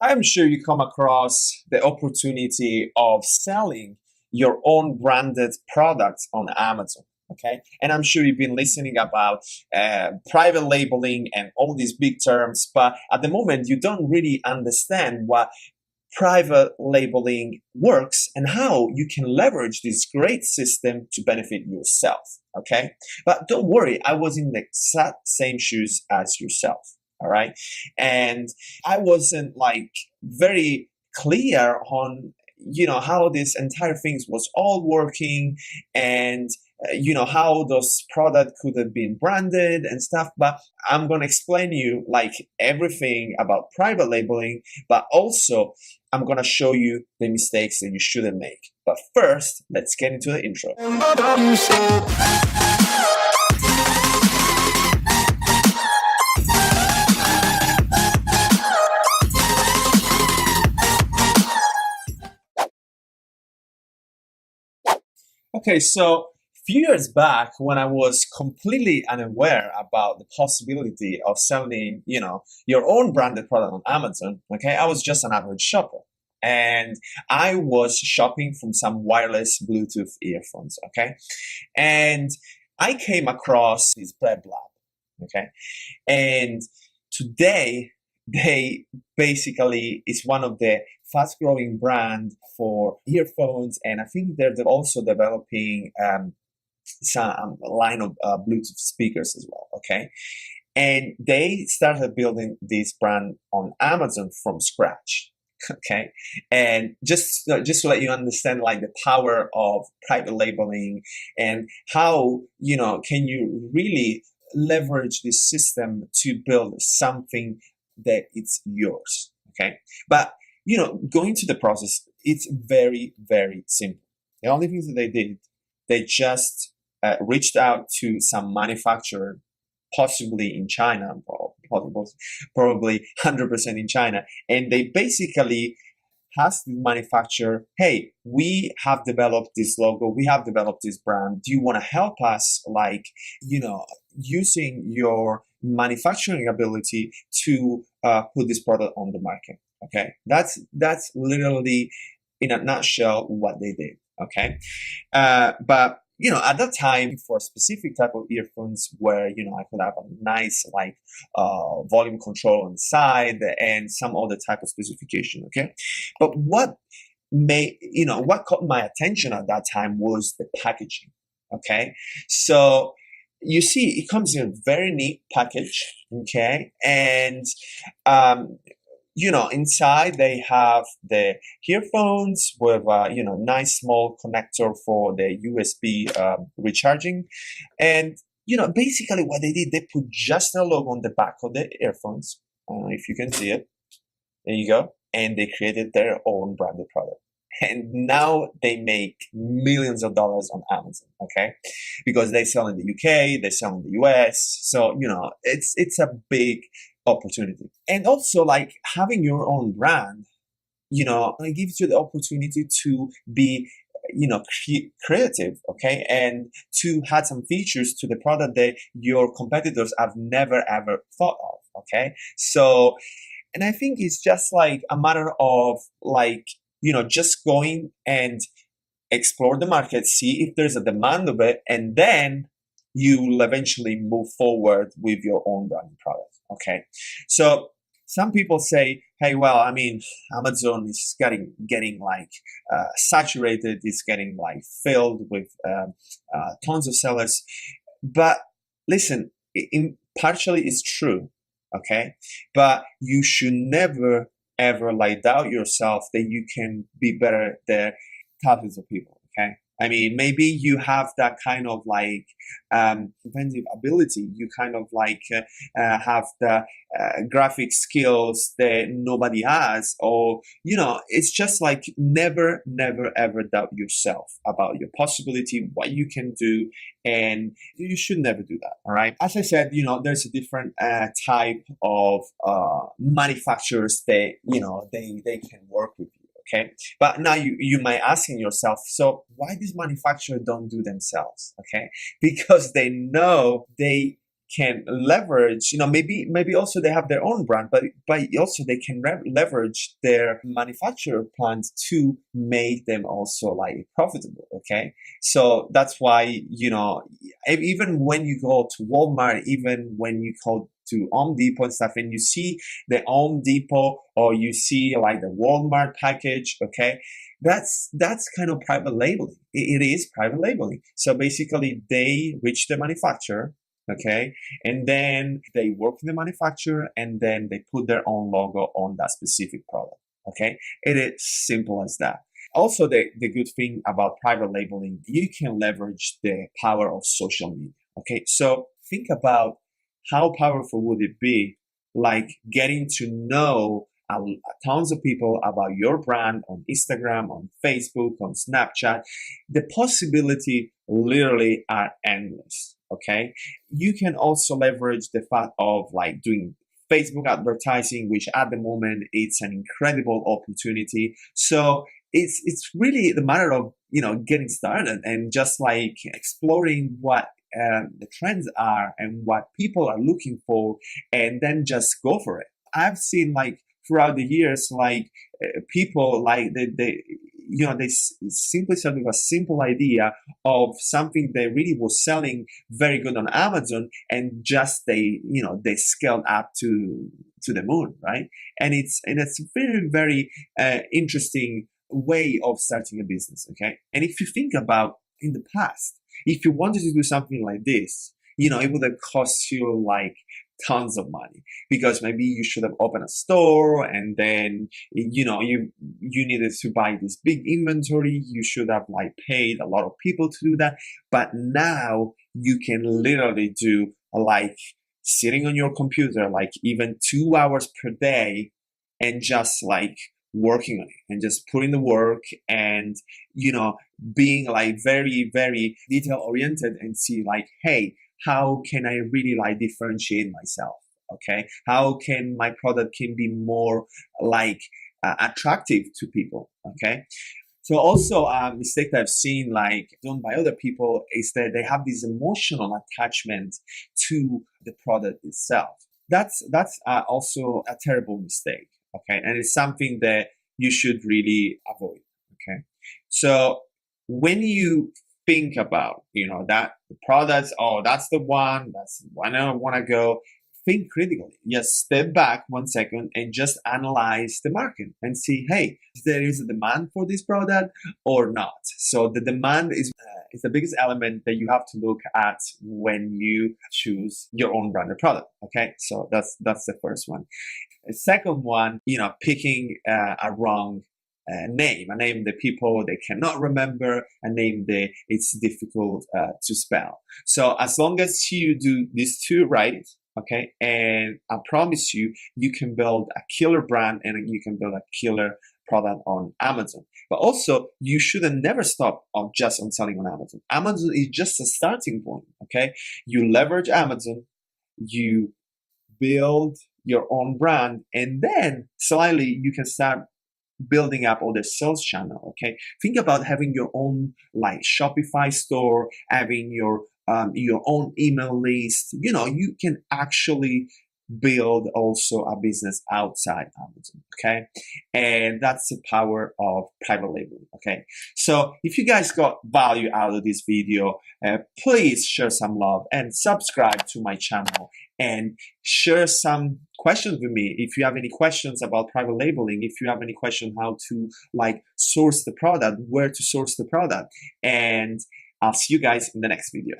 I'm sure you come across the opportunity of selling your own branded products on Amazon. Okay. And I'm sure you've been listening about private labeling and all these big terms, but at the moment, you don't really understand what private labeling works and how you can leverage this great system to benefit yourself. Okay. But don't worry, I was in the exact same shoes as yourself. All right. And I wasn't like very clear on, how this entire things was all working and, how those product could have been branded and stuff. But I'm going to explain you like everything about private labeling, but also I'm going to show you the mistakes that you shouldn't make. But first, let's get into the intro. Okay, so few years back when I was completely unaware about the possibility of selling, your own branded product on Amazon, okay, I was just an average shopper. And I was shopping from some wireless Bluetooth earphones, okay? And I came across this Bread Lab, okay? And today they basically is one of the fast growing brand for earphones, and I think they're also developing some line of Bluetooth speakers as well. Okay, and they started building this brand on Amazon from scratch. Okay, and just to let you understand like the power of private labeling and how can you really leverage this system to build something that it's yours. Okay, but going to the process, it's very, very simple. The only things that they did, they just reached out to some manufacturer, possibly in China, probably 100% in China, and they basically asked the manufacturer, hey, we have developed this logo, we have developed this brand. Do you want to help us, like, using your manufacturing ability to put this product on the market? Okay, that's literally in a nutshell what they did. Okay, but at that time for a specific type of earphones where I could have a nice like volume control on the side and some other type of specification. Okay, but what caught my attention at that time was the packaging. Okay, so you see it comes in a very neat package. Okay, and inside they have the earphones with nice small connector for the USB recharging, and basically what they did, they put just a logo on the back of the earphones. I don't know if you can see it. There you go, and they created their own branded product. And now they make millions of dollars on Amazon, okay? Because they sell in the UK, they sell in the US. So, it's a big opportunity. And also like having your own brand, it gives you the opportunity to be, creative, okay? And to add some features to the product that your competitors have never ever thought of, okay? So, and I think it's just like a matter of like, just going and explore the market, see if there's a demand of it, and then you will eventually move forward with your own brand product. Okay. So some people say, hey, well, I mean, Amazon is getting like saturated, it's getting like filled with tons of sellers. But listen, partially it's true. Okay. But you should never ever like doubt yourself that you can be better than thousands of people. Okay, I mean, maybe you have that kind of like inventive ability. You kind of like have the graphic skills that nobody has, or it's just like never, never, ever doubt yourself about your possibility, what you can do, and you should never do that. All right. As I said, there's a different type of manufacturers that they can work with you. Okay, but now you might asking yourself, so why these manufacturers don't do themselves? Okay, because they know they can leverage, maybe also they have their own brand, but also they can leverage their manufacturer plants to make them also like profitable. Okay, so that's why, even when you go to Walmart, even when you go to Home Depot and stuff, and you see the Home Depot or you see like the Walmart package, okay, that's kind of private labeling. It is private labeling. So basically, they reach the manufacturer, okay, and then they work with the manufacturer, and then they put their own logo on that specific product. Okay, it is simple as that. Also, the good thing about private labeling, you can leverage the power of social media. Okay, so think about how powerful would it be, like getting to know tons of people about your brand on Instagram, on Facebook, on Snapchat. The possibility literally are endless. Okay, you can also leverage the fact of like doing Facebook advertising, which at the moment it's an incredible opportunity. So it's really the matter of getting started and just like exploring what the trends are and what people are looking for, and then just go for it. I've seen like throughout the years, like people like they simply started with a simple idea of something they really was selling very good on Amazon, and just they scaled up to the moon, right? And it's very, very interesting way of starting a business. Okay, and if you think about in the past, if you wanted to do something like this, it would have cost you like tons of money, because maybe you should have opened a store, and then you needed to buy this big inventory. You should have like paid a lot of people to do that. But now you can literally do like sitting on your computer like even 2 hours per day, and just like working on it and just putting the work, and being like very, very detail oriented, and see like, hey, how can I really like differentiate myself? Okay, how can my product can be more like attractive to people? Okay, so also a mistake that I've seen like done by other people is that they have this emotional attachment to the product itself. That's also a terrible mistake. Okay, and it's something that you should really avoid. Okay, so when you think about that the products, oh, that's the one I want to go, think critically. Just step back 1 second and just analyze the market and see, hey, there is a demand for this product or not. So the demand is the biggest element that you have to look at when you choose your own branded product. Okay, so that's the first one. The second one, picking a wrong name, a name that people they cannot remember, a name that it's difficult to spell. So as long as you do these two right, okay, and I promise you, you can build a killer brand and you can build a killer product on Amazon. But also, you shouldn't never stop just on selling on Amazon. Amazon is just a starting point. Okay, you leverage Amazon, you build your own brand, and then slightly you can start building up all the sales channel. Okay, think about having your own like Shopify store, having your own email list. You can actually build also a business outside Amazon. Okay, and that's the power of private labeling. Okay, so if you guys got value out of this video, please share some love and subscribe to my channel, and share some questions with me. If you have any questions about private labeling, if you have any question how to like source the product, where to source the product, and I'll see you guys in the next video.